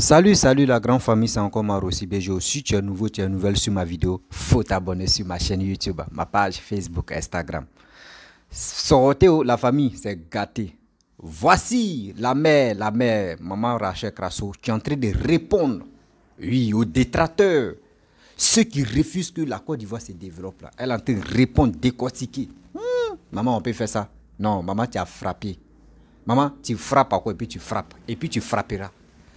Salut la grande famille, c'est encore Maro Sibejo. Si tu es nouveau, tu es nouvelle sur ma vidéo, faut t'abonner sur ma chaîne YouTube, ma page Facebook, Instagram. Sortez la famille, c'est gâté. Voici la mère, maman Rachel Crasso, qui est en train de répondre, oui, aux détracteurs, ceux qui refusent que la Côte d'Ivoire se développe là. Elle est en train de répondre, décortiquer. Maman, on peut faire ça? Non, maman, tu as frappé. Maman, tu frappes à quoi? Et puis tu frapperas.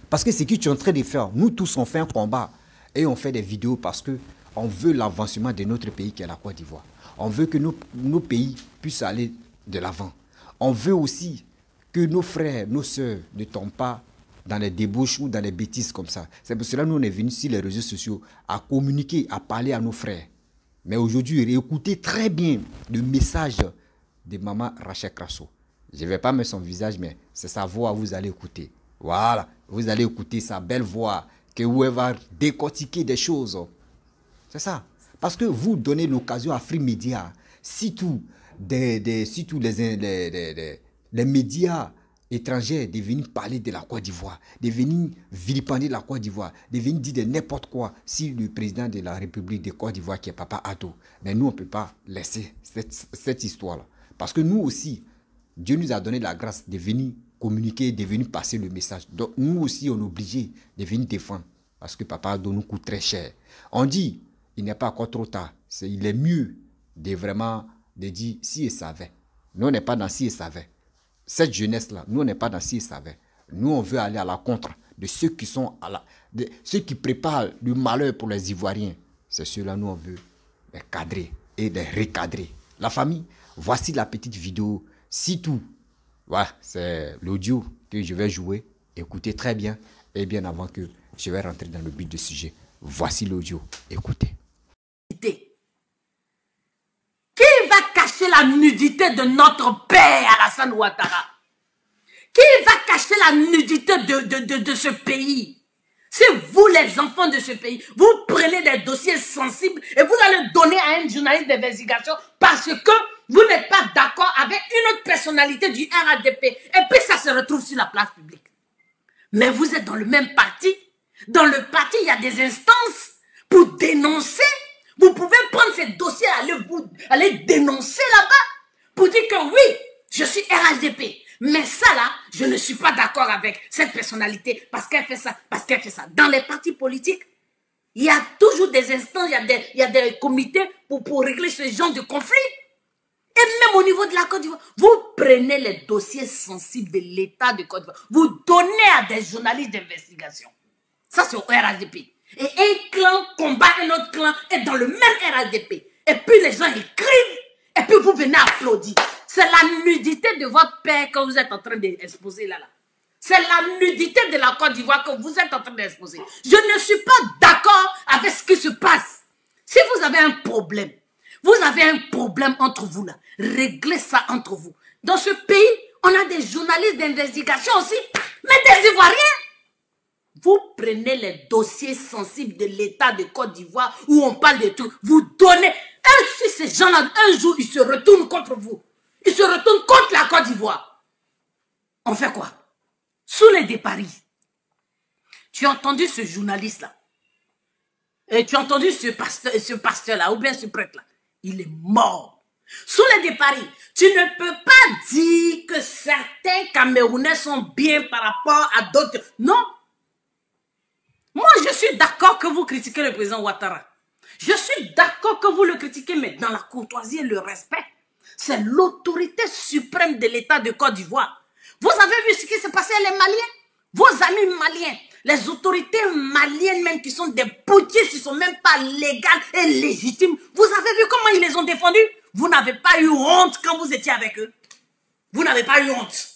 Parce que ce que tu es en train de faire, nous tous on fait un combat et on fait des vidéos parce qu'on veut l'avancement de notre pays qui est la Côte d'Ivoire. On veut que nos pays puissent aller de l'avant. On veut aussi que nos frères, nos soeurs ne tombent pas dans les débauches ou dans les bêtises comme ça. C'est pour cela que nous on est venus sur les réseaux sociaux à communiquer, à parler à nos frères. Mais aujourd'hui, écoutez très bien le message de maman Rachel Crasso. Je ne vais pas mettre son visage, mais c'est sa voix que vous allez écouter. Voilà, vous allez écouter sa belle voix, que vous va décortiquer des choses. C'est ça. Parce que vous donnez l'occasion à Free Media, surtout les médias étrangers, de venir parler de la Côte d'Ivoire, de venir vilipender la Côte d'Ivoire, de venir dire de n'importe quoi sur le président de la République de Côte d'Ivoire qui est Papa Addo. Mais nous, on ne peut pas laisser cette histoire-là. Parce que nous aussi, Dieu nous a donné la grâce de venir communiquer, de venir passer le message. Donc nous aussi, on est obligé de venir défendre. Parce que Papa Addo nous coûte très cher. On dit, il n'est pas encore trop tard. Il est mieux de vraiment de dire si il savait. Nous, on n'est pas dans si il savait. Cette jeunesse-là, nous, on n'est pas dans si il savait. Nous, on veut aller à la contre de ceux qui sont ceux qui préparent le malheur pour les Ivoiriens. C'est ceux-là, nous, on veut les cadrer et les recadrer. La famille, voici la petite vidéo. Si tout, voilà, c'est l'audio que je vais jouer. Écoutez très bien. Et bien avant que je vais rentrer dans le but du sujet. Voici l'audio. Écoutez. Qui va cacher la nudité de notre père Alassane Ouattara? Qui va cacher la nudité de ce pays? C'est vous les enfants de ce pays. Vous prenez des dossiers sensibles et vous allez donner à un journaliste d'investigation parce que vous n'êtes pas d'accord avec une autre personnalité du RADP. Et puis ça se retrouve sur la place publique. Mais vous êtes dans le même parti. Dans le parti, il y a des instances pour dénoncer. Vous pouvez prendre ces dossiers et aller dénoncer là-bas pour dire que oui, je suis RHDP. Mais ça là, je ne suis pas d'accord avec cette personnalité parce qu'elle fait ça, parce qu'elle fait ça. Dans les partis politiques, il y a toujours des instances, il y a des comités pour régler ce genre de conflit. Et même au niveau de la Côte d'Ivoire, vous prenez les dossiers sensibles de l'État de Côte d'Ivoire, vous donnez à des journalistes d'investigation. Ça, c'est au RHDP. Et un clan combat un autre clan est dans le même RHDP. Et puis les gens écrivent, et puis vous venez applaudir. C'est la nudité de votre père que vous êtes en train d'exposer là. C'est la nudité de la Côte d'Ivoire que vous êtes en train d'exposer. Je ne suis pas d'accord avec ce qui se passe. Si vous avez un problème, entre vous là, réglez ça entre vous. Dans ce pays, on a des journalistes d'investigation aussi, mais des Ivoiriens. Vous prenez les dossiers sensibles de l'État de Côte d'Ivoire où on parle de tout, vous donnez. Et si ces gens-là, un jour, ils se retournent contre vous, ils se retournent contre la Côte d'Ivoire, on fait quoi? Soulé de Paris. Tu as entendu ce journaliste-là? Et tu as entendu ce pasteur-là, ou bien ce prêtre-là? Il est mort. Soulé de Paris, tu ne peux pas dire que certains Camerounais sont bien par rapport à d'autres. Non. Moi, je suis d'accord que vous critiquez le président Ouattara. Je suis d'accord que vous le critiquez, mais dans la courtoisie et le respect. C'est l'autorité suprême de l'État de Côte d'Ivoire. Vous avez vu ce qui s'est passé à les Maliens? Vos amis maliens, les autorités maliennes même qui sont des poutiers, qui ne sont même pas légales et légitimes. Vous avez vu comment ils les ont défendus? Vous n'avez pas eu honte quand vous étiez avec eux. Vous n'avez pas eu honte.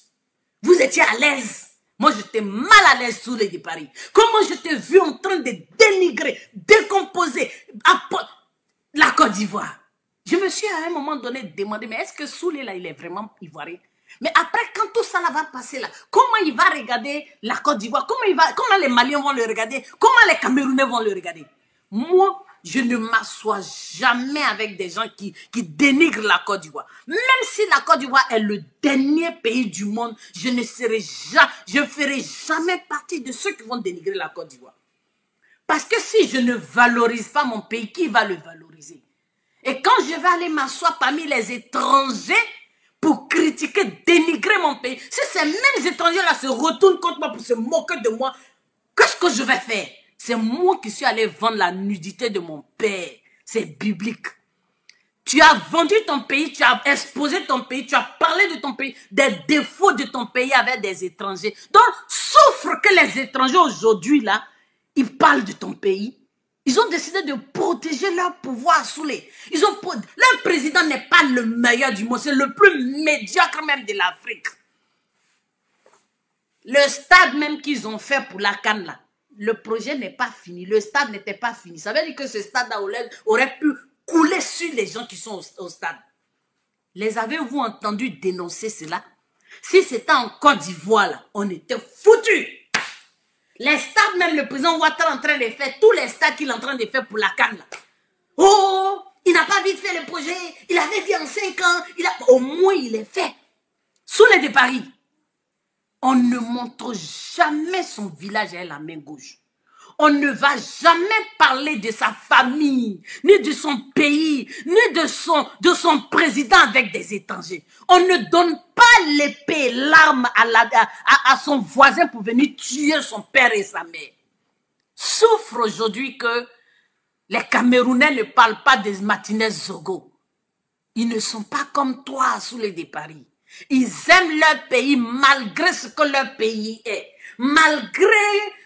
Vous étiez à l'aise. Moi, j'étais mal à l'aise sous les de Paris. Comment je t'ai vu en train de dénigrer, décomposer la Côte d'Ivoire? Je me suis à un moment donné demandé, mais est-ce que Soulé là, il est vraiment ivoirien? Mais après, quand tout ça là va passer là, comment il va regarder la Côte d'Ivoire? Comment les Maliens vont le regarder? Comment les Camerounais vont le regarder? Moi, je ne m'assois jamais avec des gens qui dénigrent la Côte d'Ivoire. Même si la Côte d'Ivoire est le dernier pays du monde, je ne ferai jamais partie de ceux qui vont dénigrer la Côte d'Ivoire. Parce que si je ne valorise pas mon pays, qui va le valoriser? Et quand je vais aller m'asseoir parmi les étrangers pour critiquer, dénigrer mon pays, si ces mêmes étrangers-là se retournent contre moi pour se moquer de moi, qu'est-ce que je vais faire? C'est moi qui suis allé vendre la nudité de mon père. C'est biblique. Tu as vendu ton pays, tu as exposé ton pays, tu as parlé de ton pays, des défauts de ton pays avec des étrangers. Donc, souffre que les étrangers aujourd'hui, là, ils parlent de ton pays. Ils ont décidé de protéger leur pouvoir sous les... Leur président n'est pas le meilleur du monde, c'est le plus médiocre même de l'Afrique. Le stade même qu'ils ont fait pour la CAN, là, le projet n'est pas fini, le stade n'était pas fini. Ça veut dire que ce stade-là aurait pu couler sur les gens qui sont au stade. Les avez-vous entendu dénoncer cela? Si c'était en Côte d'Ivoire, là, on était foutus. Les stades, même le président Ouattara est en train de faire, tous les stades qu'il est en train de faire pour la CAN. Oh, il n'a pas vite fait le projet, il avait dit en 5 ans, au moins il est fait. Sous les de Paris, on ne montre jamais son village avec la main gauche. On ne va jamais parler de sa famille, ni de son pays, ni de son président avec des étrangers. On ne donne pas l'épée, l'arme à son voisin pour venir tuer son père et sa mère. Souffre aujourd'hui que les Camerounais ne parlent pas des Martinez Zogo. Ils ne sont pas comme toi sous les de Paris. Ils aiment leur pays malgré ce que leur pays est. Malgré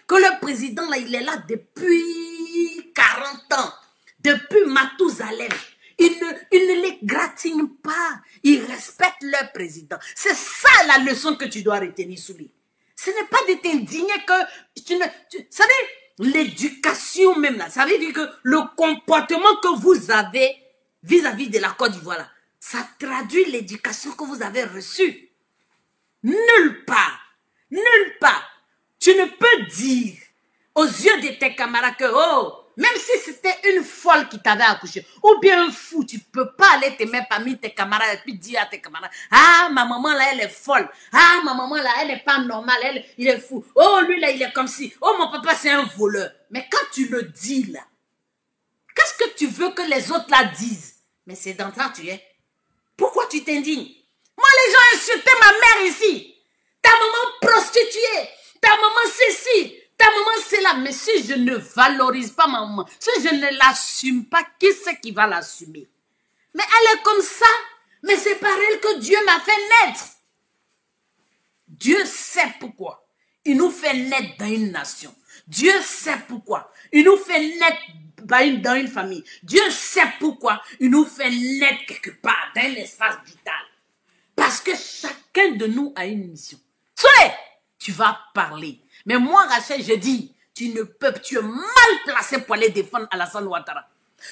que le président, là, il est là depuis 40 ans. Depuis Mathusalem. Ils ne les gratignent pas. Ils respectent leur président. C'est ça la leçon que tu dois retenir, Souli. Ce n'est pas de t'indigner que... Vous savez, l'éducation même, là, ça veut dire que le comportement que vous avez vis-à-vis de la Côte d'Ivoire, là, ça traduit l'éducation que vous avez reçue. Nulle part. Nulle part. Tu ne peux dire aux yeux de tes camarades que, oh, même si c'était une folle qui t'avait accouché, ou bien un fou, tu ne peux pas aller te mettre parmi tes camarades et puis dire à tes camarades, ah, ma maman là, elle est folle. Ah, ma maman là, elle n'est pas normale, il est fou. Oh, lui là, il est comme si. Oh, mon papa, c'est un voleur. Mais quand tu le dis là, qu'est-ce que tu veux que les autres là disent? Mais c'est dans ça tu es. Pourquoi tu t'indignes? Moi, les gens insultaient ma mère ici. Ta maman prostituée. Ta maman ceci. Ta maman c'est là. Mais si je ne valorise pas ma maman, si je ne l'assume pas, qui c'est qui va l'assumer? Mais elle est comme ça. Mais c'est par elle que Dieu m'a fait naître. Dieu sait pourquoi. Il nous fait naître dans une nation. Dieu sait pourquoi. Il nous fait naître dans une famille. Dieu sait pourquoi il nous fait naître quelque part, dans un espace vital. Parce que chacun de nous a une mission. Soleil, tu vas parler. Mais moi, Rachel, je dis, tu es mal placé pour aller défendre Alassane Ouattara.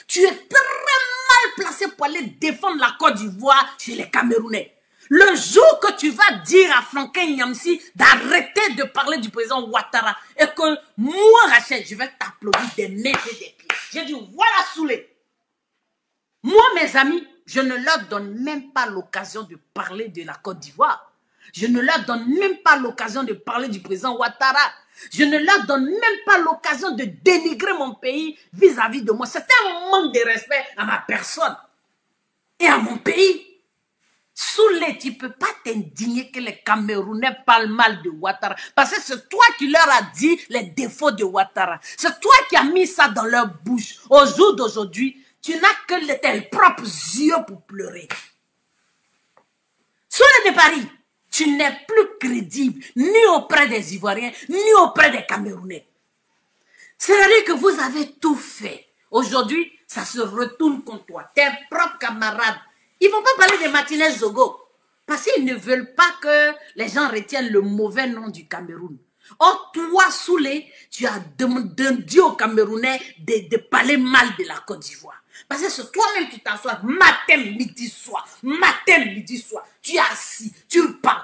Tu es très mal placé pour aller défendre la Côte d'Ivoire chez les Camerounais. Le jour que tu vas dire à Franklin Nyamsi d'arrêter de parler du président Ouattara et que moi, Rachel, je vais t'applaudir des mains et des pieds. J'ai dit, voilà Soulé. Moi, mes amis, je ne leur donne même pas l'occasion de parler de la Côte d'Ivoire. Je ne leur donne même pas l'occasion de parler du président Ouattara. Je ne leur donne même pas l'occasion de dénigrer mon pays vis-à-vis de moi. C'est un manque de respect à ma personne et à mon pays. Soulé, tu ne peux pas t'indigner que les Camerounais parlent mal de Ouattara. Parce que c'est toi qui leur as dit les défauts de Ouattara. C'est toi qui as mis ça dans leur bouche. Au jour d'aujourd'hui, tu n'as que tes propres yeux pour pleurer. Soulé de Paris, tu n'es plus crédible ni auprès des Ivoiriens, ni auprès des Camerounais. C'est-à-dire que vous avez tout fait. Aujourd'hui, ça se retourne contre toi. Tes propres camarades. Ils ne vont pas parler de Martinez Zogo. Parce qu'ils ne veulent pas que les gens retiennent le mauvais nom du Cameroun. Or, toi, Soulé, tu as demandé aux Camerounais de parler mal de la Côte d'Ivoire. Parce que c'est toi-même qui t'assois matin, midi, soir. Matin, midi, soir. Tu es assis, tu parles.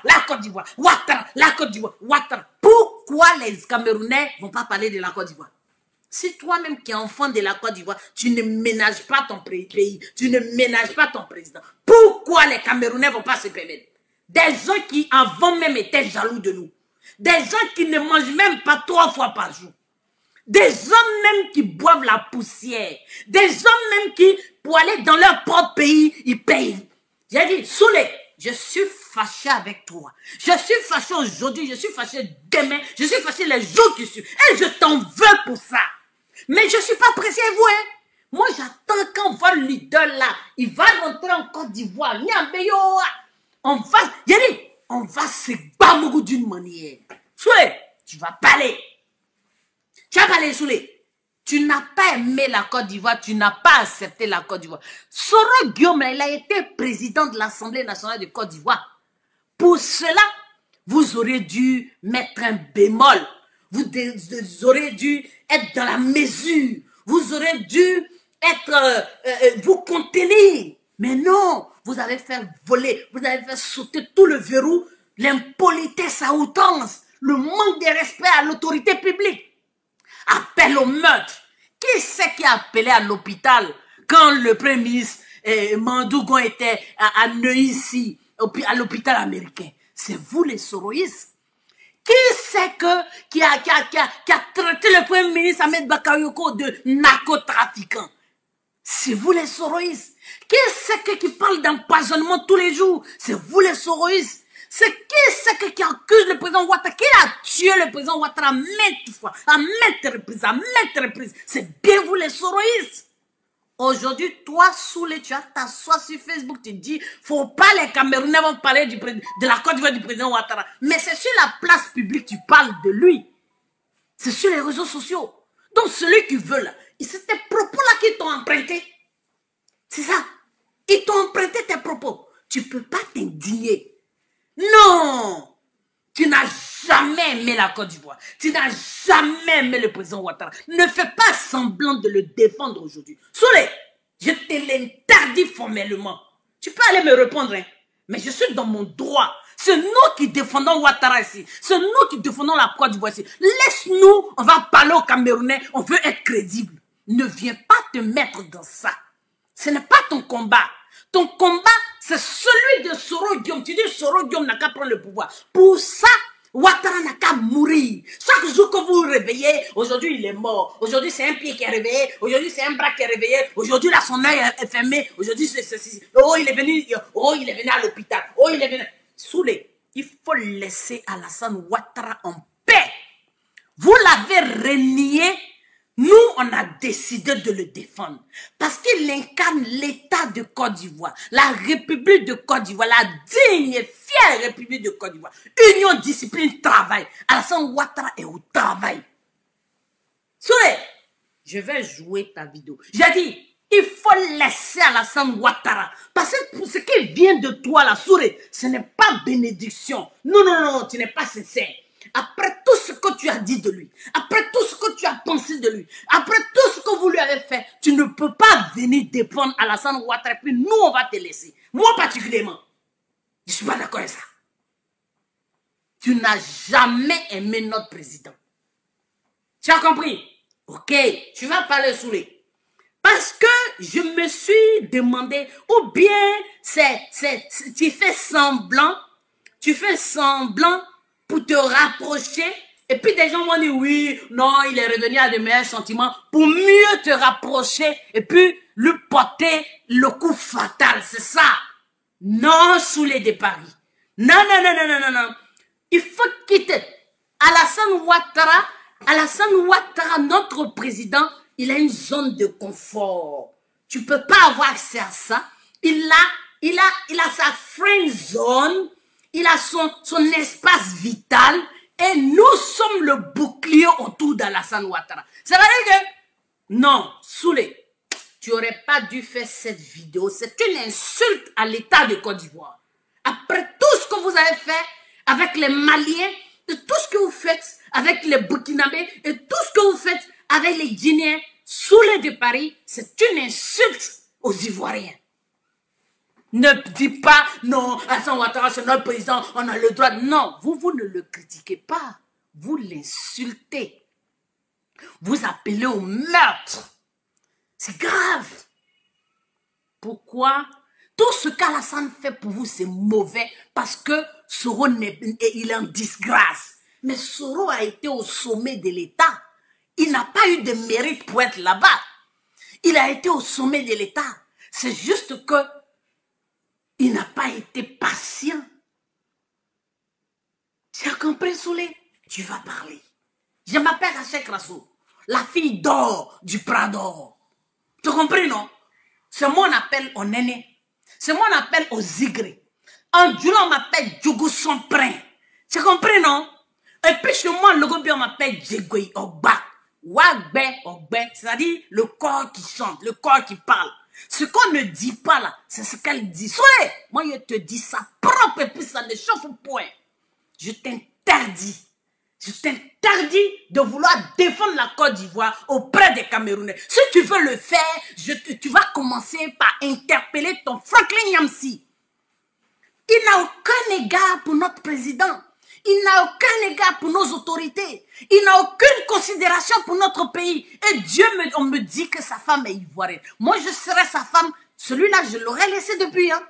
La Côte d'Ivoire, Ouattara, la Côte d'Ivoire, Ouattara. Pourquoi les Camerounais ne vont pas parler de la Côte d'Ivoire? Si toi-même qui es enfant de la Côte d'Ivoire, tu ne ménages pas ton pays, tu ne ménages pas ton président, pourquoi les Camerounais ne vont pas se permettre? Des gens qui avant même étaient jaloux de nous. Des gens qui ne mangent même pas 3 fois par jour. Des gens même qui boivent la poussière. Des gens même qui, pour aller dans leur propre pays, ils payent. J'ai dit, Soulé, je suis fâché avec toi. Je suis fâché aujourd'hui, je suis fâché demain, je suis fâché les jours qui suivent. Et je t'en veux pour ça. Mais je ne suis pas pressé, vous, hein. Moi, j'attends qu'on voit le leader là. Il va rentrer en Côte d'Ivoire. On va se battre d'une manière. Soulé, tu vas parler. Tu vas parler, Soulé. Tu n'as pas aimé la Côte d'Ivoire, tu n'as pas accepté la Côte d'Ivoire. Soro Guillaume, il a été président de l'Assemblée nationale de Côte d'Ivoire. Pour cela, vous aurez dû mettre un bémol. Vous aurez dû être dans la mesure. Vous aurez dû être, vous contenir. Mais non, vous avez fait voler, vous avez fait sauter tout le verrou, l'impolitesse à outrance, le manque de respect à l'autorité publique. Appel au meurtre. Qui c'est qui a appelé à l'hôpital quand le premier ministre Mandougon était à Neuilly, à l'hôpital américain? C'est vous les soroïstes. Qui c'est qui a traité le premier ministre Ahmed Bakayoko de narcotrafiquant? C'est vous les soroïstes. Qui c'est qui parle d'empoisonnement tous les jours? C'est vous les soroïstes. C'est qui c'est qui accuse le président Ouattara? Qui a tué le président Ouattara maintes fois, à maintes reprises? C'est bien vous les soroïstes. Aujourd'hui, toi, Soulé, tu as t'assois sur Facebook, tu dis, faut pas les Camerounais vont parler de la Côte d'Ivoire du président Ouattara. Mais c'est sur la place publique, tu parles de lui. C'est sur les réseaux sociaux. Donc, celui qui veut là, c'est tes propos-là qui t'ont emprunté. C'est ça. Ils t'ont emprunté tes propos. Tu peux pas t'indigner. Non! Tu n'as jamais aimé la Côte d'Ivoire. Tu n'as jamais aimé le président Ouattara. Ne fais pas semblant de le défendre aujourd'hui. Soulé, je te l'interdis formellement. Tu peux aller me répondre, hein? Mais je suis dans mon droit. C'est nous qui défendons Ouattara ici. C'est nous qui défendons la Côte d'Ivoire ici. Laisse-nous, on va parler aux Camerounais, on veut être crédible. Ne viens pas te mettre dans ça. Ce n'est pas ton combat. Ton combat, c'est celui de Soro Guillaume. Tu dis Soro Guillaume n'a qu'à prendre le pouvoir. Pour ça, Ouattara n'a qu'à mourir. Chaque jour que vous vous réveillez, aujourd'hui il est mort. Aujourd'hui c'est un pied qui est réveillé. Aujourd'hui c'est un bras qui est réveillé. Aujourd'hui là son œil est fermé. Aujourd'hui c'est ceci. Oh il est venu à l'hôpital. Oh il est venu. Soulé, il faut laisser Alassane Ouattara en paix. Vous l'avez renié. Nous, on a décidé de le défendre parce qu'il incarne l'État de Côte d'Ivoire, la République de Côte d'Ivoire, la digne et fière République de Côte d'Ivoire. Union, discipline, travail. Alassane Ouattara est au travail. Soulé, je vais jouer ta vidéo. J'ai dit, il faut laisser Alassane Ouattara parce que pour ce qui vient de toi, la Soulé, ce n'est pas bénédiction. Non, tu n'es pas sincère. Après tout ce que tu as dit de lui, après tout ce que tu as pensé de lui, après tout ce que vous lui avez fait, tu ne peux pas venir défendre Alassane Ouattara, puis nous on va te laisser. Moi particulièrement, je ne suis pas d'accord avec ça. Tu n'as jamais aimé notre président. Tu as compris? Ok, tu vas parler Soulé. Parce que je me suis demandé, ou bien tu fais semblant pour te rapprocher, et puis des gens vont dire oui, non, il est revenu à de meilleurs sentiments, pour mieux te rapprocher, et puis lui porter le coup fatal, c'est ça. Non, Soulé de Paris. Non. Il faut quitter. Alassane Ouattara, notre président, il a une zone de confort. Tu peux pas avoir accès à ça. Il a sa friend zone. Il a son espace vital et nous sommes le bouclier autour d'Alassane Ouattara. Ça veut dire que, non, Soulé, tu n'aurais pas dû faire cette vidéo. C'est une insulte à l'État de Côte d'Ivoire. Après tout ce que vous avez fait avec les Maliens, et tout ce que vous faites avec les Burkinabés, et tout ce que vous faites avec les Guinéens, Soulé de Paris, c'est une insulte aux Ivoiriens. Ne dis pas, non, Alassane Ouattara, c'est notre président, on a le droit. Non, vous ne le critiquez pas. Vous l'insultez. vous appelez au meurtre. C'est grave. Pourquoi? Tout ce qu'Alassane fait pour vous, c'est mauvais parce que Soro, il est en disgrâce. Mais Soro a été au sommet de l'État. Il n'a pas eu de mérite pour être là-bas. Il a été au sommet de l'État. C'est juste que il n'a pas été patient. Tu as compris, Soulé? Tu vas parler. Je m'appelle Achek Rassou, la fille d'or du Prador. Tu as compris, non? C'est mon appel au Néné. C'est mon appel aux Zigré. En Djoula, on m'appelle Djougou Somprin. Tu as compris, non? Et puis chez moi, le gobien m'appelle Djegoui Ogba. Wagbe, Ogbe, c'est-à-dire le corps qui chante, le corps qui parle. Ce qu'on ne dit pas là, c'est ce qu'elle dit. Soyez, moi je te dis ça propre et puis ça ne chauffe point. Je t'interdis de vouloir défendre la Côte d'Ivoire auprès des Camerounais. Si tu veux le faire, tu vas commencer par interpeller ton Franklin Yamsi. Il n'a aucun égard pour notre président. Il n'a aucun égard pour nos autorités. Il n'a aucune considération pour notre pays. Et Dieu, on me dit que sa femme est ivoirienne. Moi, je serais sa femme. Celui-là, je l'aurais laissé depuis. Hein.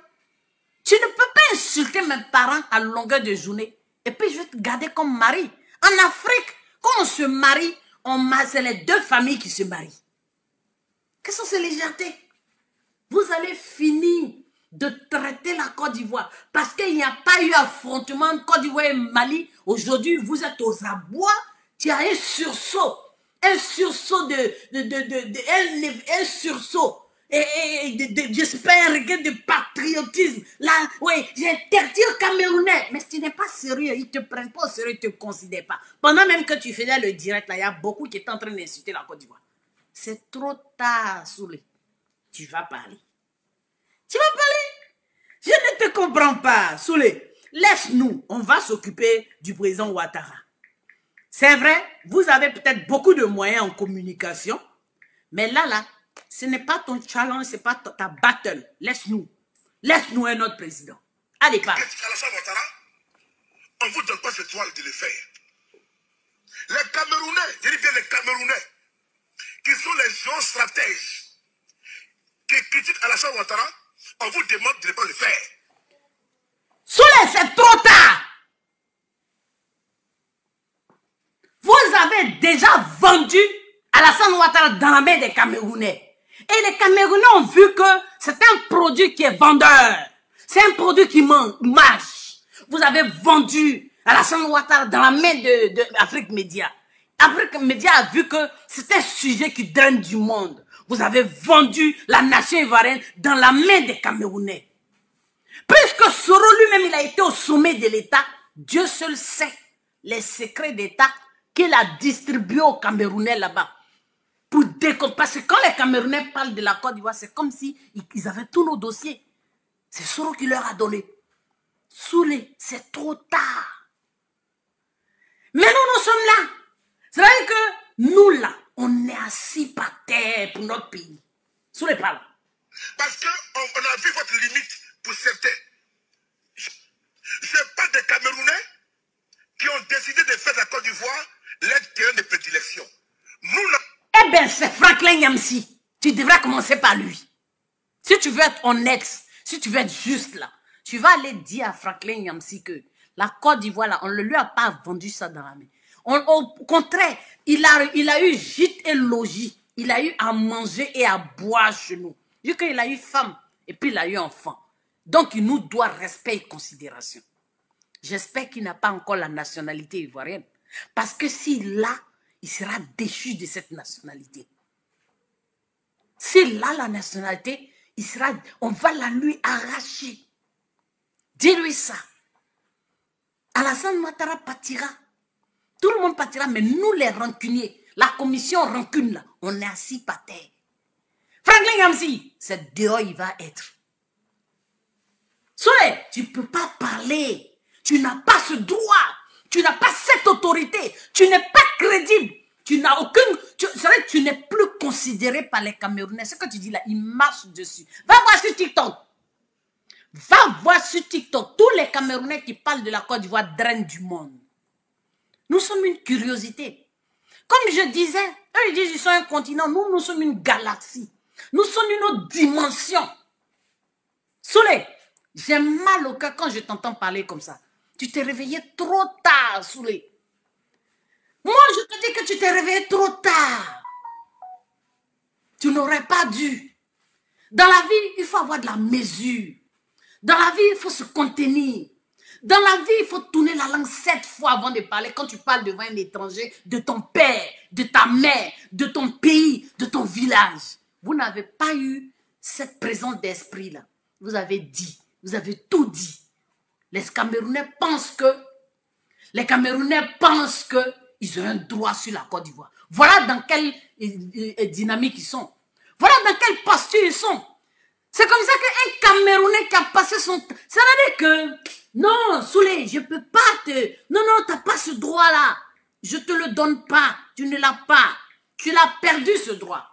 Tu ne peux pas insulter mes parents à longueur de journée. Et puis, je vais te garder comme mari. En Afrique, quand on se marie, c'est les deux familles qui se marient. Quelles sont ces légèretés? Vous allez finir de traiter la Côte d'Ivoire. Parce qu'il n'y a pas eu affrontement entre Côte d'Ivoire et Mali. Aujourd'hui, vous êtes aux abois. Tu as un sursaut. Un sursaut un sursaut. J'espère un regard de patriotisme. Là, oui, j'interdis aux Camerounais. Mais tu n'es pas sérieux. Ils ne te prennent pas au sérieux, ils ne te considèrent pas. Pendant même que tu faisais le direct, là, il y a beaucoup qui étaient en train d'insulter la Côte d'Ivoire. C'est trop tard, Soulé. Tu vas parler. Tu vas parler? Je ne te comprends pas, Soulé. Laisse-nous, on va s'occuper du président Ouattara. C'est vrai, vous avez peut-être beaucoup de moyens en communication, mais là, ce n'est pas ton challenge, ce n'est pas ta battle. Laisse-nous. Laisse-nous un autre président. Allez, parle. Alassane Ouattara, on ne vous donne pas cette toile de le faire. Les Camerounais, je dis bien les Camerounais, qui sont les gens stratèges, qui critiquent Alassane Ouattara, on vous demande de ne pas le faire. Soulé, c'est trop tard. Vous avez déjà vendu Alassane Ouattara dans la main des Camerounais. Et les Camerounais ont vu que c'est un produit qui est vendeur. C'est un produit qui marche. Vous avez vendu Alassane Ouattara dans la main de Afrique Média. Afrique Média a vu que c'est un sujet qui draine du monde. Vous avez vendu la nation ivoirienne dans la main des Camerounais. Puisque Soro lui-même, il a été au sommet de l'État, Dieu seul sait les secrets d'État qu'il a distribués aux Camerounais là-bas. Parce que quand les Camerounais parlent de la Côte d'Ivoire, c'est comme si ils avaient tous nos dossiers. C'est Soro qui leur a donné. Soulé, c'est trop tard. Mais nous sommes là. C'est vrai que nous là, on est assis par terre pour notre pays. Soulé parle. Parce qu'on a vu votre limite pour certains. Je parle des Camerounais qui ont décidé de faire de la Côte d'Ivoire leur terrain de prédilection. Nous, là... Eh bien, c'est Franklin Yamsi. Tu devrais commencer par lui. Si tu veux être honnête, si tu veux être juste là, tu vas aller dire à Franklin Yamsi que la Côte d'Ivoire, là, on ne lui a pas vendu ça dans la main. Au contraire, il a eu gîte et logis. Il a eu à manger et à boire chez nous. Vu qu'il a eu femme et puis il a eu enfant. Donc, il nous doit respect et considération. J'espère qu'il n'a pas encore la nationalité ivoirienne. Parce que s'il l'a, il sera déchu de cette nationalité. S'il a la nationalité, on va la lui arracher. Dis-lui ça. Alassane Ouattara partira. Tout le monde partira, mais nous les rancuniers, la commission rancune là, on est assis par terre. Franklin Yamsi, c'est dehors il va être. Soulé, tu ne peux pas parler. Tu n'as pas ce droit. Tu n'as pas cette autorité. Tu n'es pas crédible. Tu n'as aucune... C'est vrai que tu n'es plus considéré par les Camerounais. Ce que tu dis là, ils marchent dessus. Va voir sur TikTok. Va voir sur TikTok. Tous les Camerounais qui parlent de la Côte d'Ivoire drainent du monde. Nous sommes une curiosité. Comme je disais Eux, ils disent qu'ils sont un continent. Nous, nous sommes une galaxie. Nous sommes une autre dimension. Soulé, j'ai mal au cœur quand je t'entends parler comme ça. Tu t'es réveillé trop tard, Soulé. Moi, je te dis que tu t'es réveillé trop tard. Tu n'aurais pas dû. Dans la vie, il faut avoir de la mesure. Dans la vie, il faut se contenir. Dans la vie, il faut tourner la langue 7 fois avant de parler. Quand tu parles devant un étranger, de ton père, de ta mère, de ton pays, de ton village. Vous n'avez pas eu cette présence d'esprit-là. Vous avez dit, vous avez tout dit. Les Camerounais pensent que ils ont un droit sur la Côte d'Ivoire. Voilà dans quelle dynamique ils sont. Voilà dans quelle posture ils sont. C'est comme ça qu'un Camerounais qui a passé son temps, ça veut dire que, non, Soulé, je peux pas te, non, t'as pas ce droit-là. Je te le donne pas. Tu ne l'as pas. Tu l'as perdu ce droit.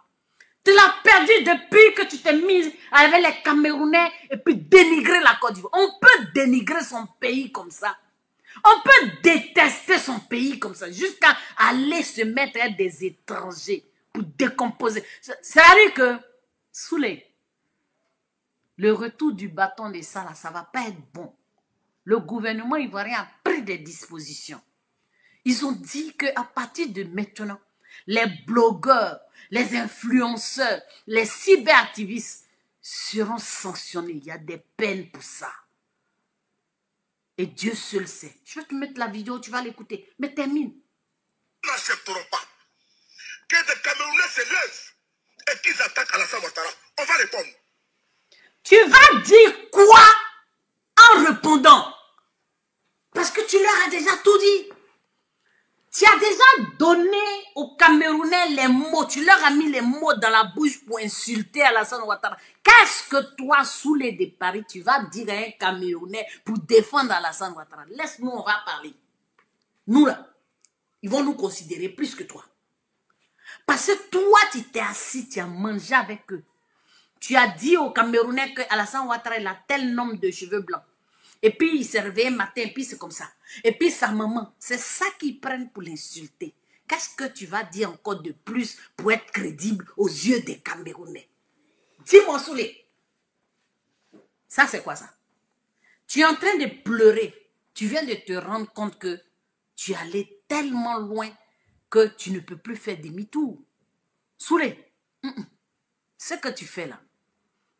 Tu l'as perdu depuis que tu t'es mis avec les Camerounais et puis dénigrer la Côte d'Ivoire. On peut dénigrer son pays comme ça. On peut détester son pays comme ça, jusqu'à aller se mettre avec des étrangers pour décomposer. C'est-à-dire que, Soulé, le retour du bâton de ça, là, ça ne va pas être bon. Le gouvernement ivoirien a pris des dispositions. Ils ont dit qu'à partir de maintenant, les blogueurs, les influenceurs, les cyberactivistes seront sanctionnés. Il y a des peines pour ça. Et Dieu seul sait. Je vais te mettre la vidéo, tu vas l'écouter. Mais termine. Nous n'accepterons pas que des Camerounais se lèvent et qu'ils attaquent Alassane Ouattara. On va répondre. Tu vas dire quoi en répondant? Parce que tu leur as déjà tout dit. Tu as déjà donné aux Camerounais les mots. Tu leur as mis les mots dans la bouche pour insulter Alassane Ouattara. Qu'est-ce que toi, Soulé de Paris, tu vas dire à un Camerounais pour défendre Alassane Ouattara? Laisse-nous, on va parler. Nous, là, ils vont nous considérer plus que toi. Parce que toi, tu t'es assis, tu as mangé avec eux. Tu as dit aux Camerounais que Alassane Ouattara a tel nombre de cheveux blancs. Et puis, il s'est réveillé un matin, et puis c'est comme ça. Et puis, sa maman, c'est ça qu'ils prennent pour l'insulter. Qu'est-ce que tu vas dire encore de plus pour être crédible aux yeux des Camerounais? Dis-moi, Soulé. Ça, c'est quoi ça? Tu es en train de pleurer. Tu viens de te rendre compte que tu es allé tellement loin que tu ne peux plus faire demi-tour. Soulé, ce que tu fais là,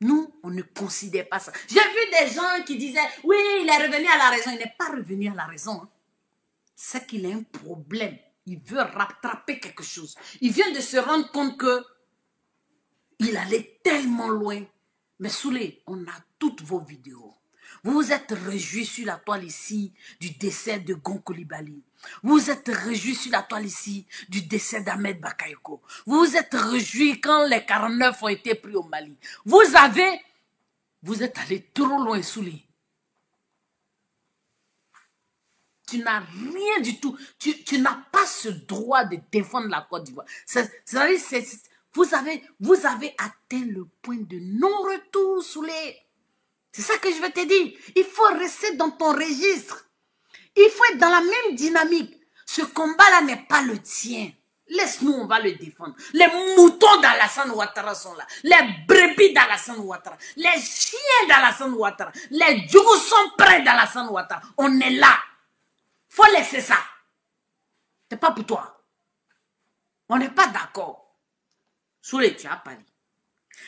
nous, on ne considère pas ça. J'ai vu des gens qui disaient, oui, il est revenu à la raison. Il n'est pas revenu à la raison. Hein. C'est qu'il a un problème. Il veut rattraper quelque chose. Il vient de se rendre compte que il allait tellement loin. Mais Soulé, on a toutes vos vidéos. Vous vous êtes réjouis sur la toile ici du décès de Gon Coulibaly. Vous vous êtes réjouis sur la toile ici du décès d'Ahmed Bakayoko. Vous vous êtes réjouis quand les 49 ont été pris au Mali. Vous êtes allé trop loin, Soulé. Tu n'as rien du tout. Tu n'as pas ce droit de défendre la Côte d'Ivoire. Vous avez atteint le point de non-retour, Soulé. C'est ça que je veux te dire. Il faut rester dans ton registre. Il faut être dans la même dynamique. Ce combat-là n'est pas le tien. Laisse-nous, on va le défendre. Les moutons d'Alassane Ouattara sont là. Les brebis d'Alassane Ouattara. Les chiens d'Alassane Ouattara. Les djougous sont près d'Alassane Ouattara. On est là. Faut laisser ça. C'est pas pour toi. On n'est pas d'accord. Soulé, tu as parlé.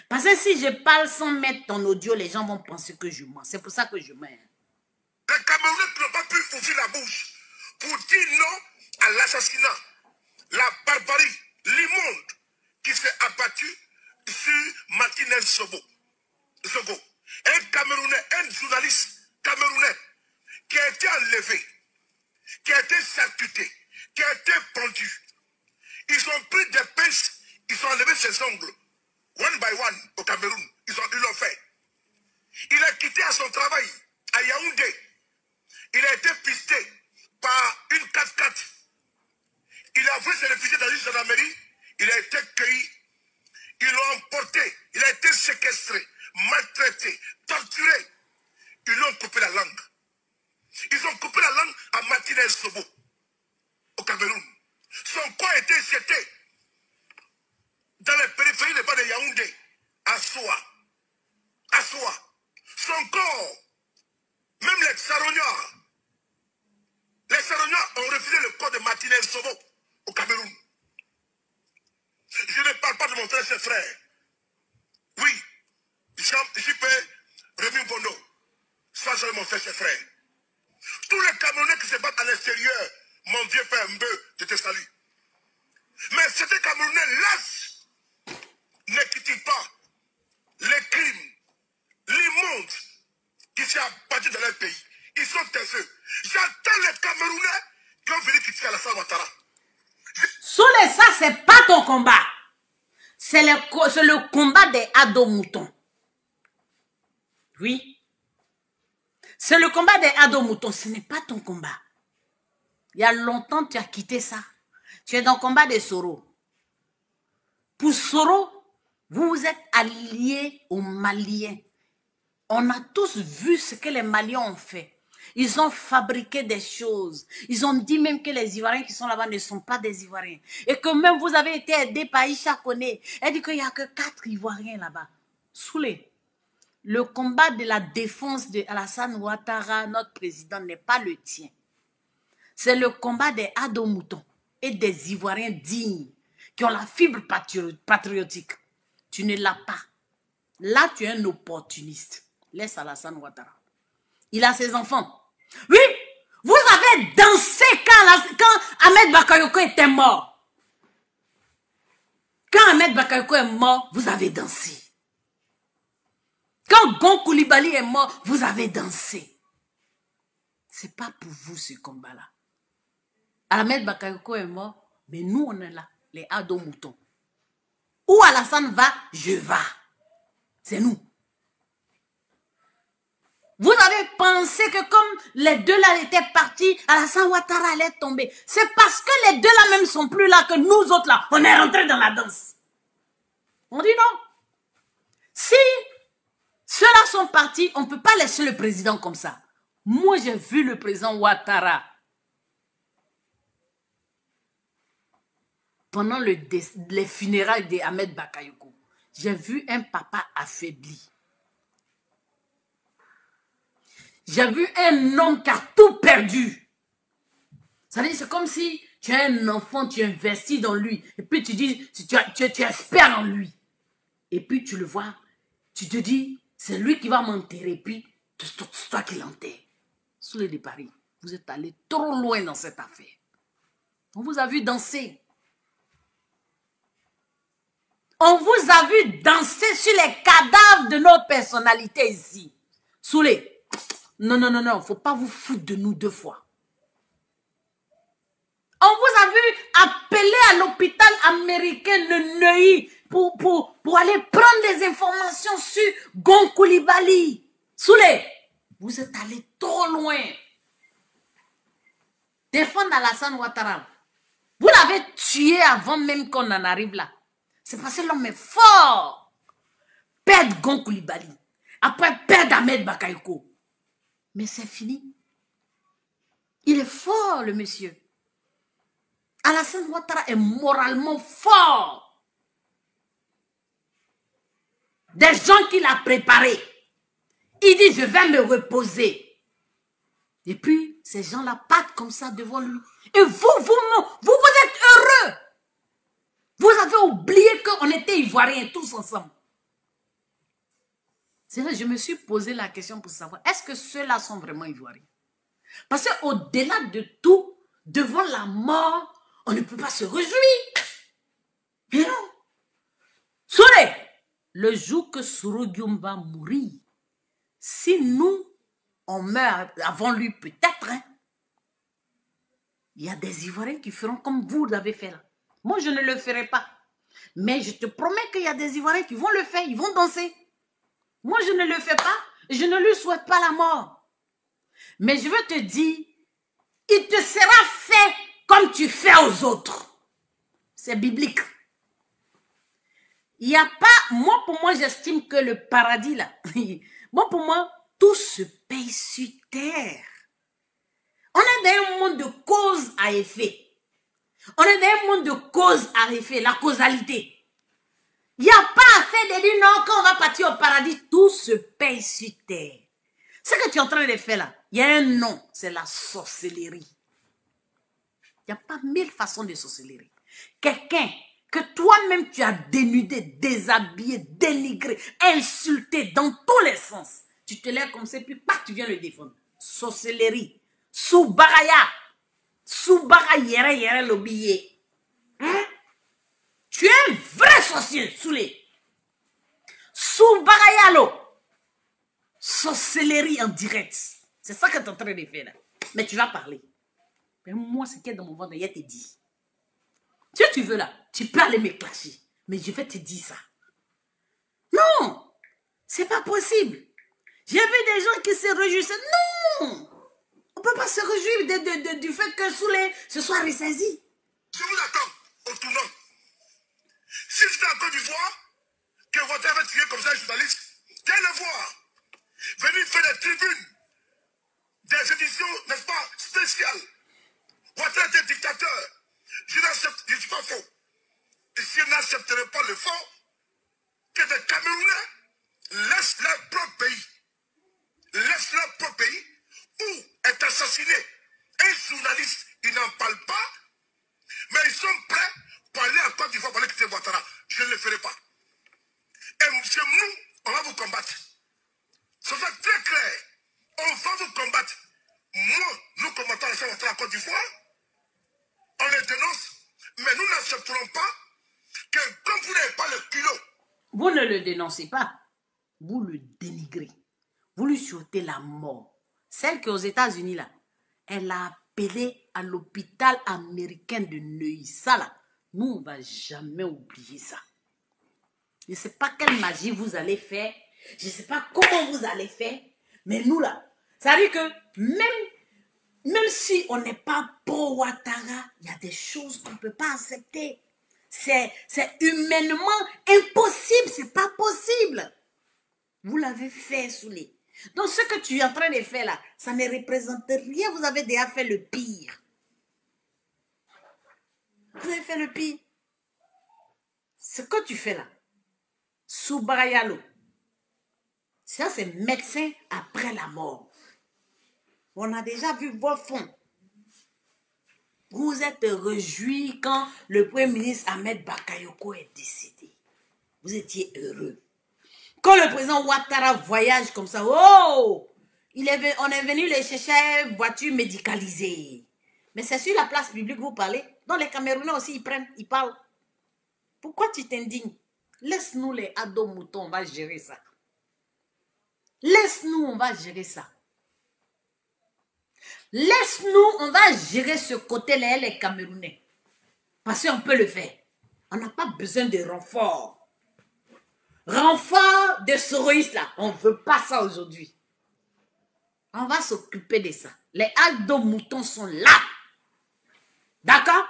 Parce que si je parle sans mettre ton audio, les gens vont penser que je mens. C'est pour ça que je mens. Les Camerounais n'ont pas pu ouvrir la bouche pour dire non à l'assassinat, la barbarie, l'immonde qui s'est abattu sur Martinez Zogo. Un Camerounais, un journaliste camerounais qui a été enlevé, qui a été charcuté, qui a été pendu. Ils ont pris des pinces, ils ont enlevé ses ongles. One by one, au Cameroun, ils l'ont fait. Il a quitté à son travail, à Yaoundé. Il a été pisté par une 4x4. Il a voulu se réfugier dans une gendarmerie. Il a été cueilli. Ils l'ont emporté. Il a été séquestré, maltraité, torturé. Ils lui ont coupé la langue. Ils ont coupé la langue à Martinez Zogo, au Cameroun. Son corps a été jeté mon frère, ses frères. Oui, j'y peux Rémi Bono. Ça, c'est mon frère, ses frères. Tous les Camerounais qui se battent à l'extérieur, mon vieux père Mbeu, je te salue. Mais ces Camerounais lâches ne critiquent pas les crimes, l'immonde qui s'est abattu dans leur pays. Ils sont taiseux. J'entends les Camerounais qui ont venu critiquer Alassane Ouattara. Soulé, ça, c'est pas ton combat. C'est le combat des ados-moutons. Oui. C'est le combat des ados-moutons. Ce n'est pas ton combat. Il y a longtemps, tu as quitté ça. Tu es dans le combat des Soro. Pour Soro, vous vous êtes alliés aux Maliens. On a tous vu ce que les Maliens ont fait. Ils ont fabriqué des choses. Ils ont dit même que les Ivoiriens qui sont là-bas ne sont pas des Ivoiriens. Et que même vous avez été aidés par Isha Koné. Elle dit qu'il n'y a que 4 Ivoiriens là-bas. Soulé. Le combat de la défense de Alassane Ouattara, notre président, n'est pas le tien. C'est le combat des ados-moutons et des Ivoiriens dignes qui ont la fibre patriotique. Tu ne l'as pas. Là, tu es un opportuniste. Laisse Alassane Ouattara. Il a ses enfants. Oui, vous avez dansé quand Ahmed Bakayoko était mort. Quand Ahmed Bakayoko est mort, vous avez dansé. Quand Gon Coulibaly est mort, vous avez dansé. C'est pas pour vous ce combat-là. Ahmed Bakayoko est mort, mais nous on est là, les ados-moutons. Où Alassane va, je vais. C'est nous. Vous avez pensé que comme les deux là étaient partis, Alassane Ouattara allait tomber. C'est parce que les deux là même sont plus là que nous autres là, on est rentrés dans la danse. On dit non. Si ceux-là sont partis, on ne peut pas laisser le président comme ça. Moi, j'ai vu le président Ouattara pendant les funérailles d'Ahmed Bakayoko. J'ai vu un papa affaibli. J'ai vu un homme qui a tout perdu. C'est-à-dire, c'est comme si tu as un enfant, tu investis dans lui. Et puis tu dis, tu espères en lui. Et puis tu le vois, tu te dis, c'est lui qui va m'enterrer. Puis c'est toi qui l'enterre. Soulé de Paris, vous êtes allé trop loin dans cette affaire. On vous a vu danser. On vous a vu danser sur les cadavres de nos personnalités ici. Soulé. Non, non, non, non, il ne faut pas vous foutre de nous 2 fois. On vous a vu appeler à l'hôpital américain de Neuilly pour aller prendre des informations sur Gon Coulibaly. Soulé, vous êtes allé trop loin. Défendre Alassane Ouattara. Vous l'avez tué avant même qu'on en arrive là. C'est parce que l'homme est fort. Perdre Gon Coulibaly. Après perdre Ahmed Bakayoko. Mais c'est fini. Il est fort, le monsieur. Alassane Ouattara est moralement fort. Des gens qu'il a préparés. Il dit, je vais me reposer. Et puis, ces gens-là partent comme ça devant lui. Et vous êtes heureux. Vous avez oublié qu'on était Ivoiriens tous ensemble. C'est là que je me suis posé la question pour savoir, est-ce que ceux-là sont vraiment Ivoiriens? Parce qu'au-delà de tout, devant la mort, on ne peut pas se réjouir. Mais non. Soulé, le jour que Sourouguioum va mourir, si nous, on meurt avant lui peut-être, hein, il y a des Ivoiriens qui feront comme vous l'avez fait là. Moi, je ne le ferai pas. Mais je te promets qu'il y a des Ivoiriens qui vont le faire, ils vont danser. Moi, je ne le fais pas, je ne lui souhaite pas la mort. Mais je veux te dire, il te sera fait comme tu fais aux autres. C'est biblique. Il n'y a pas, pour moi, j'estime que le paradis, là, pour moi, tout se paye sur terre. On est dans un monde de cause à effet. On est dans un monde de cause à effet, la causalité. Il n'y a pas à faire de dire non, quand on va partir au paradis, tout se paye sur terre. Ce que tu es en train de faire là, il y a un nom, c'est la sorcellerie. Il n'y a pas 1000 façons de sorcellerie. Quelqu'un, que toi-même tu as dénudé, déshabillé, dénigré, insulté dans tous les sens. Tu te lèves comme ça, puis tu viens le défendre. Sorcellerie. Soubaraya. Soubaraya yere l'oublié. Tu es un vrai sorcier, Soulé. Soubaraya lo. Sorcellerie en direct. C'est ça que tu es en train de faire là. Mais tu vas parler. Mais moi, ce qui est dans mon ventre, il te dit. Si tu veux là, tu peux aller me clasher. Mais je vais te dire ça. Non, c'est pas possible. J'ai vu des gens qui se réjouissaient. Non, on ne peut pas se réjouir du fait que Soulé se soit ressaisi. Je vous attends au tournant. Si c'était en Côte d'Ivoire, que votre avait tiré comme ça un journaliste, viens le voir. Venez faire des tribunes, des éditions, n'est-ce pas, spéciales. Votre était dictateur. Je n'accepte, je ne suis pas faux. Et si je n'accepterai pas le faux, que des Camerounais laissent leur propre pays. Laissent leur propre pays où est assassiné un journaliste. Ils n'en parlent pas, mais ils sont prêts pour aller en Côte d'Ivoire pour aller quitter Ouattara. Je ne le ferai pas. Et chez nous, on va vous combattre. Ça va être très clair. On va vous combattre. Moi, nous combattons la Côte d'Ivoire. On les dénonce, mais nous n'accepterons pas que comme vous n'avez pas le culot. Vous ne le dénoncez pas. Vous le dénigrez. Vous lui souhaitez la mort. Celle qui est aux États-Unis, là, elle a appelé à l'hôpital américain de Neuilly. Ça, là, nous, on ne va jamais oublier ça. Je ne sais pas quelle magie vous allez faire. Je ne sais pas comment vous allez faire. Mais nous, là, ça veut dire que même si on n'est pas pro Ouattara, il y a des choses qu'on ne peut pas accepter. C'est humainement impossible. C'est pas possible. Vous l'avez fait, Soulé. Donc, ce que tu es en train de faire là, ça ne représente rien. Vous avez déjà fait le pire. Vous avez fait le pire. Ce que tu fais là, Soubarayalo, ça c'est médecin après la mort. On a déjà vu vos fonds. Vous êtes réjouis quand le Premier ministre Ahmed Bakayoko est décédé. Vous étiez heureux. Quand le président Ouattara voyage comme ça, oh, on est venu les chercher voiture médicalisée. Mais c'est sur la place publique que vous parlez. Dans les Camerounais aussi, ils parlent. Pourquoi tu t'indignes? Laisse-nous les ados moutons, on va gérer ça. Laisse-nous, on va gérer ça. Laisse-nous, on va gérer ce côté-là, les Camerounais. Parce qu'on peut le faire. On n'a pas besoin de renfort. Renfort de soroïstes là. On ne veut pas ça aujourd'hui. On va s'occuper de ça. Les ados moutons sont là. D'accord?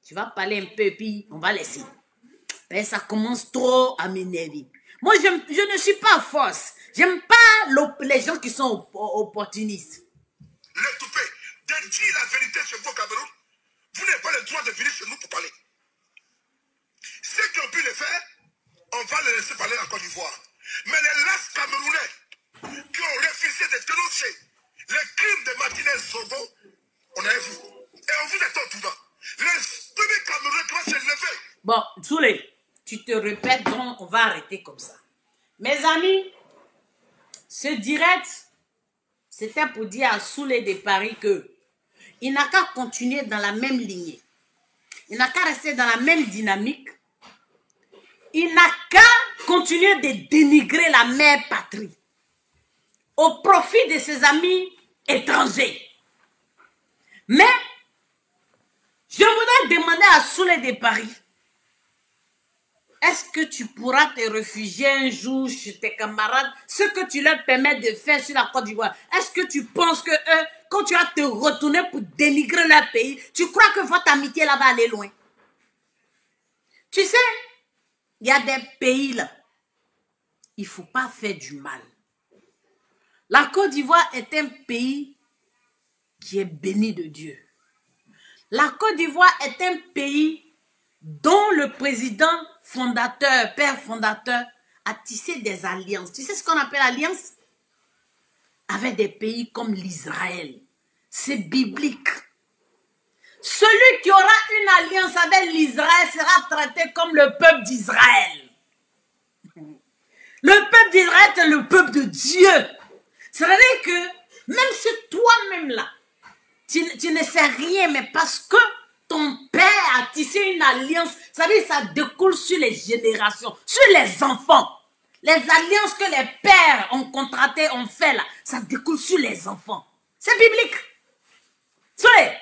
Tu vas parler un peu, puis on va laisser. Mais ça commence trop à m'énerver. Moi, je ne suis pas fausse. J'aime pas les gens qui sont opportunistes. Le toupet, de dire la vérité chez vous au Cameroun, vous n'avez pas le droit de venir chez nous pour parler. Ceux qui ont pu le faire, on va les laisser parler en Côte d'Ivoire. Mais les lasses Camerounais qui ont refusé de dénoncer les crimes de Martinez Zogo, on a vu. Et on vous est au tournant. Les premiers Camerounais qui vont se lever. Bon, Soulé, tu te répètes, donc on va arrêter comme ça. Mes amis, ce direct, c'était pour dire à Soulé de Paris que il n'a qu'à continuer dans la même lignée. Il n'a qu'à rester dans la même dynamique. Il n'a qu'à continuer de dénigrer la mère patrie au profit de ses amis étrangers. Mais, je voudrais demander à Soulé de Paris, est-ce que tu pourras te réfugier un jour chez tes camarades, ce que tu leur permets de faire sur la Côte d'Ivoire? Est-ce que tu penses que eux, quand tu vas te retourner pour dénigrer leur pays, tu crois que votre amitié là va aller loin? Tu sais, il y a des pays là, il ne faut pas faire du mal. La Côte d'Ivoire est un pays qui est béni de Dieu. La Côte d'Ivoire est un pays dont le président fondateur, père fondateur, a tissé des alliances. Tu sais ce qu'on appelle alliance? Avec des pays comme l'Israël. C'est biblique. Celui qui aura une alliance avec l'Israël sera traité comme le peuple d'Israël. Le peuple d'Israël est le peuple de Dieu. C'est-à-dire que même si toi-même là, tu ne sais rien, mais parce que ton père a tissé une alliance, ça veut dire que ça découle sur les générations, sur les enfants. Les alliances que les pères ont contractées, ont fait là, ça découle sur les enfants. C'est biblique. Soyez.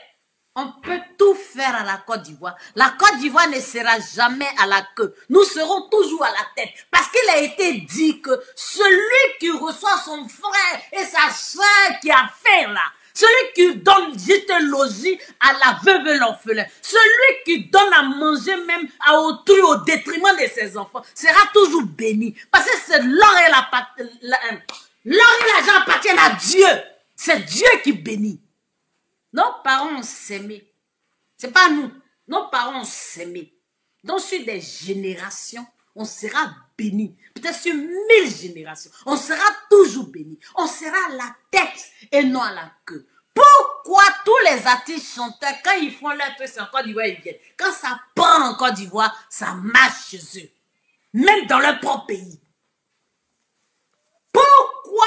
On peut tout faire à la Côte d'Ivoire. La Côte d'Ivoire ne sera jamais à la queue. Nous serons toujours à la tête. Parce qu'il a été dit que celui qui reçoit son frère et sa soeur qui a faim là, celui qui donne juste logis à la veuve et l'orphelin, celui qui donne à manger même à autrui au détriment de ses enfants, sera toujours béni. Parce que c'est l'or et l'argent appartiennent à Dieu. C'est Dieu qui bénit. Nos parents ont s'aimé. C'est pas nous. Nos parents ont s'aimé. Donc sur des générations, on sera béni. Peut-être sur 1000 générations, on sera toujours béni. On sera à la tête et non à la queue. Pourquoi tous les artistes chanteurs, quand ils font leur truc en Côte d'Ivoire, ils viennent. Quand ça prend en Côte d'Ivoire, ça marche chez eux. Même dans leur propre pays. Pourquoi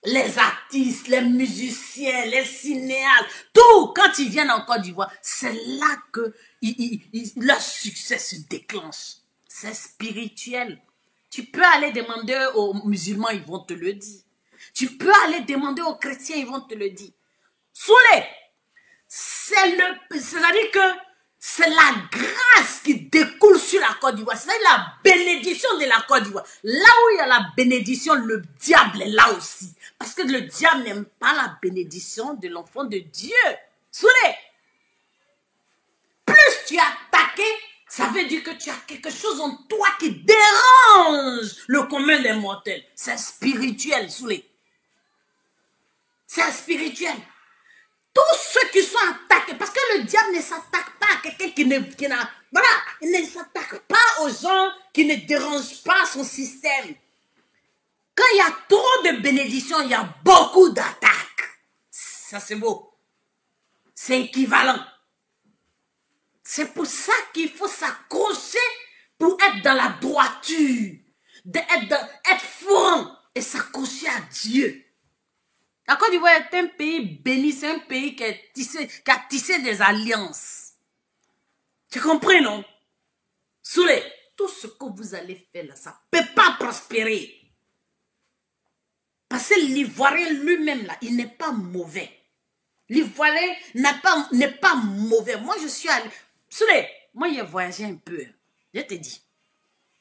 les artistes, les musiciens, les cinéastes, tout, quand ils viennent en Côte d'Ivoire, c'est là que leur succès se déclenche. C'est spirituel. Tu peux aller demander aux musulmans, ils vont te le dire. Tu peux aller demander aux chrétiens, ils vont te le dire. Soulé, c'est-à-dire que c'est la grâce qui découle sur la Côte d'Ivoire. C'est la bénédiction de la Côte d'Ivoire. Là où il y a la bénédiction, le diable est là aussi. Parce que le diable n'aime pas la bénédiction de l'enfant de Dieu. Soulé, plus tu es attaqué, ça veut dire que tu as quelque chose en toi qui dérange le commun des mortels. C'est spirituel, Soulé. C'est spirituel. Tous ceux qui sont attaqués, parce que le diable ne s'attaque pas à quelqu'un qui n'a... Voilà, il ne s'attaque pas aux gens qui ne dérangent pas son système. Quand il y a trop de bénédictions, il y a beaucoup d'attaques. Ça, c'est beau. C'est équivalent. C'est pour ça qu'il faut s'accrocher pour être dans la droiture, être franc et s'accrocher à Dieu. La Côte d'Ivoire est un pays béni, c'est un pays qui a tissé des alliances. Tu comprends, non? Soulé, tout ce que vous allez faire là, ça ne peut pas prospérer. Parce que l'Ivoirien lui-même, là, il n'est pas mauvais. L'Ivoirien n'est pas mauvais. Moi, je suis allé... Soulé, moi, j'ai voyagé un peu. Je te dis.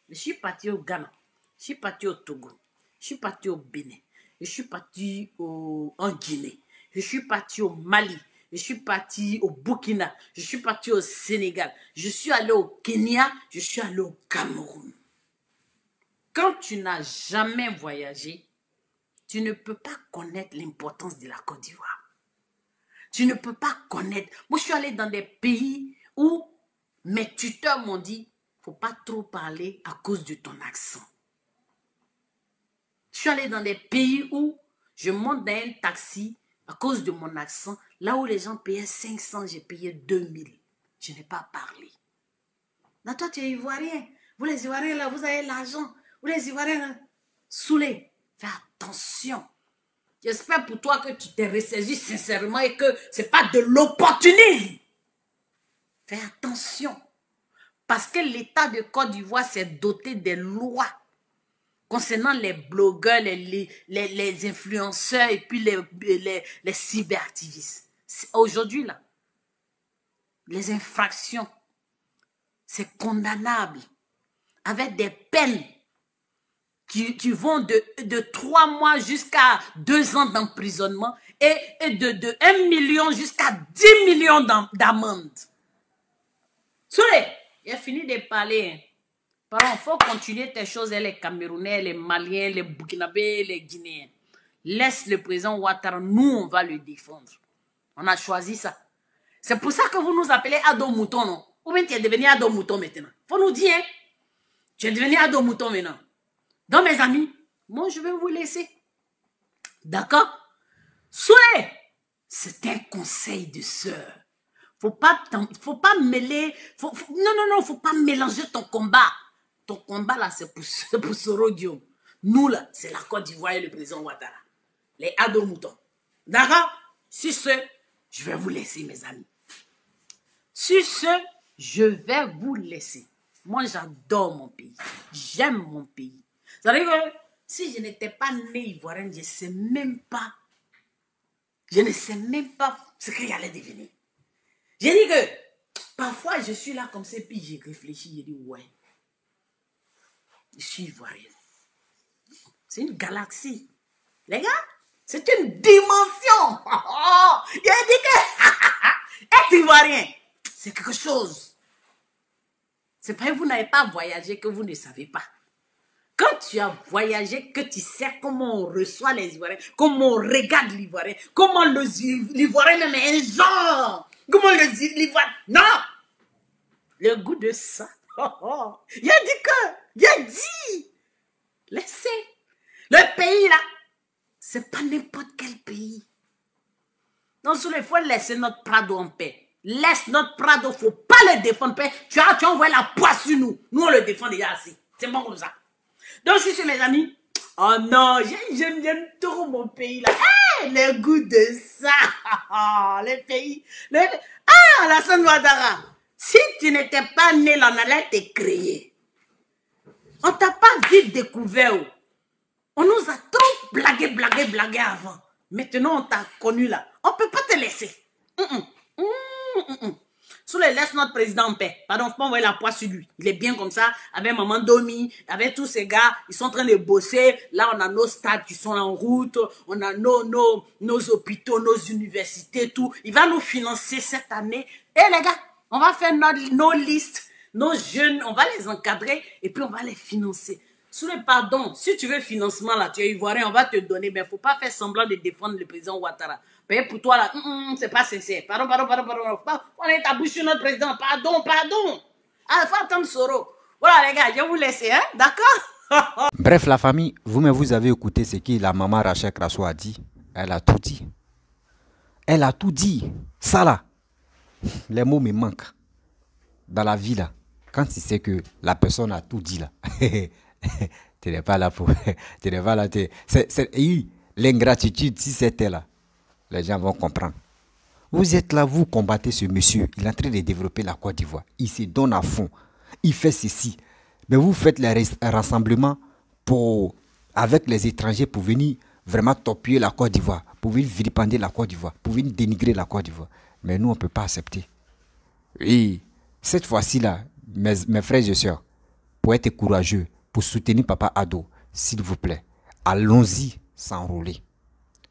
Je suis parti au Ghana. Je suis parti au Togo. Je suis parti au Bénin. Je suis parti en Guinée. Je suis parti au Mali. Je suis parti au Burkina. Je suis parti au Sénégal. Je suis allé au Kenya. Je suis allé au Cameroun. Quand tu n'as jamais voyagé, tu ne peux pas connaître l'importance de la Côte d'Ivoire. Tu ne peux pas connaître. Moi, je suis allé dans des pays où mes tuteurs m'ont dit, il ne faut pas trop parler à cause de ton accent. Je suis allé dans des pays où je monte dans un taxi à cause de mon accent. Là où les gens payaient 500, j'ai payé 2000. Je n'ai pas parlé. Là, toi, tu es Ivoirien. Vous, les Ivoiriens, là, vous avez l'argent. Vous, les Ivoiriens, là, saoulés. Fais attention. J'espère pour toi que tu t'es ressaisi sincèrement et que ce n'est pas de l'opportunisme. Fais attention. Parce que l'État de Côte d'Ivoire s'est doté des lois concernant les blogueurs, les influenceurs et puis les cyberactivistes. Aujourd'hui, là, les infractions, c'est condamnable avec des peines qui vont de 3 mois jusqu'à 2 ans d'emprisonnement et de 1 million jusqu'à 10 millions d'amende. Soulé, il a fini de parler. Parents, il faut continuer tes choses, les Camerounais, les Maliens, les Burkinabés, les Guinéens. Laisse le président Ouattara, nous, on va le défendre. On a choisi ça. C'est pour ça que vous nous appelez Ado Mouton, non? Ou bien tu es devenu Ado Mouton maintenant. Faut nous dire, hein? Tu es devenu Ado Mouton maintenant. Donc, mes amis, moi, je vais vous laisser. D'accord? Soyez, c'est un conseil de sœur. Faut pas mêler, non, faut pas mélanger ton combat. Ton combat là, c'est pour Soro Diom. Nous là, c'est la Côte d'Ivoire et le président Ouattara. Les ados moutons. D'accord? Sur ce, je vais vous laisser, mes amis. Sur ce, je vais vous laisser. Moi, j'adore mon pays. J'aime mon pays. Ça veut dire que si je n'étais pas né ivoirienne, je ne sais même pas ce qu'il allait devenir. J'ai dit que parfois, je suis là comme ça, puis j'ai réfléchi, j'ai dit, ouais, je suis ivoirienne. C'est une galaxie. Les gars, c'est une dimension. Il a dit que être ivoirien, c'est quelque chose. C'est pas que vous n'avez pas voyagé que vous ne savez pas. Quand tu as voyagé, que tu sais comment on reçoit les Ivoiriens, comment on regarde l'Ivoirien, comment l'Ivoirien même est un genre. Comment l'Ivoirien... Non! Le goût de ça. Il a dit que... Il a dit... Laissez. Le pays là, c'est pas n'importe quel pays. Donc, sur les fois, laissez notre Prado en paix. Laisse notre Prado, faut pas le défendre. Tu as envoyé la poisse sur nous. Nous, on le défend déjà assez. C'est bon comme ça. Donc, je suis mes amis. Oh non, j'aime trop mon pays là. Hey, le goût de ça. Le pays. Alassane Ouattara. Si tu n'étais pas né là, on allait te créer. On t'a pas vite découvert. On nous a trop blagué avant. Maintenant, on t'a connu là. On peut pas te laisser. Sous les laisse notre président en paix. Pardon, faut pas envoyer la poisse sur lui. Il est bien comme ça, avec Maman Domi, avec tous ces gars, ils sont en train de bosser. Là, on a nos stades qui sont en route, on a nos hôpitaux, nos universités, tout. Il va nous financer cette année. Et les gars, on va faire nos listes, nos jeunes, on va les encadrer et puis on va les financer. Sous les pardons, si tu veux financement là, tu es ivoirien, on va te donner, mais il ne faut pas faire semblant de défendre le président Ouattara. Payer pour toi là, c'est pas sincère. Pardon. On est à bouche sur notre président. Pardon. Ah, il faut attendre Soro. Voilà les gars, je vais vous laisser, hein, d'accord? Bref, la famille, vous-même vous avez écouté ce que la maman Rachel Krasso a dit. Elle a tout dit. Elle a tout dit. Ça là, les mots me manquent. Dans la vie là, quand tu sais que la personne a tout dit là, tu n'es pas là pour... tu n'es pas là. L'ingratitude, si c'était là, les gens vont comprendre. Vous êtes là, vous combattez ce monsieur. Il est en train de développer la Côte d'Ivoire. Il se donne à fond. Il fait ceci. Mais vous faites les rassemblements avec les étrangers pour venir vraiment torpiller la Côte d'Ivoire, pour venir vilipender la Côte d'Ivoire, pour venir dénigrer la Côte d'Ivoire. Mais nous, on ne peut pas accepter. Et cette fois-ci-là, mes frères et sœurs, pour être courageux, pour soutenir Papa Ado, s'il vous plaît, allons-y s'enrôler.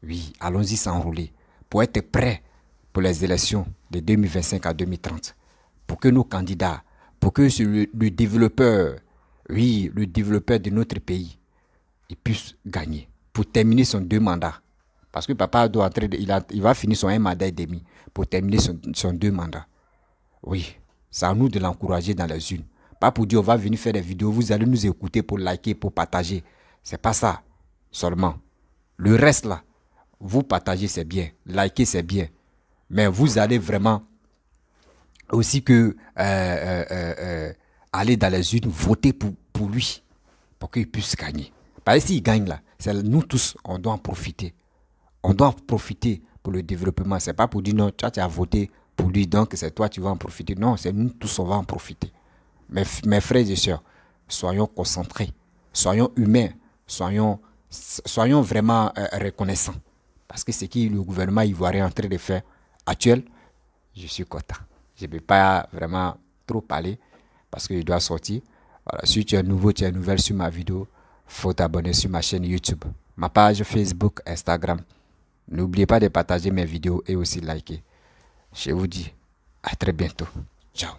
Oui, allons-y s'enrôler pour être prêts pour les élections de 2025 à 2030. Pour que nos candidats, pour que le développeur, oui, le développeur de notre pays, il puisse gagner. Pour terminer son 2 mandats. Parce que Papa Ado, il va finir son 1 mandat et demi pour terminer son 2 mandats. Oui, c'est à nous de l'encourager dans les unes. Pas pour dire on va venir faire des vidéos, vous allez nous écouter pour liker, pour partager. C'est pas ça seulement. Le reste là, vous partagez, c'est bien. Liker, c'est bien. Mais vous allez vraiment aussi que aller dans les urnes, voter pour lui. Pour qu'il puisse gagner. Parce que s'il gagne là, nous tous, on doit en profiter. On doit en profiter pour le développement. C'est pas pour dire non, toi tu as voté pour lui, donc c'est toi qui vas en profiter. Non, c'est nous tous, on va en profiter. Mes frères et sœurs, soyons concentrés. Soyons humains. Soyons vraiment reconnaissants. Parce que ce que le gouvernement ivoirien est en train de faire actuel, je suis content. Je ne vais pas vraiment trop parler parce que je dois sortir. Voilà, si tu es nouveau, tu es nouvelle sur ma vidéo, il faut t'abonner sur ma chaîne YouTube, ma page Facebook, Instagram. N'oubliez pas de partager mes vidéos et aussi liker. Je vous dis à très bientôt. Ciao.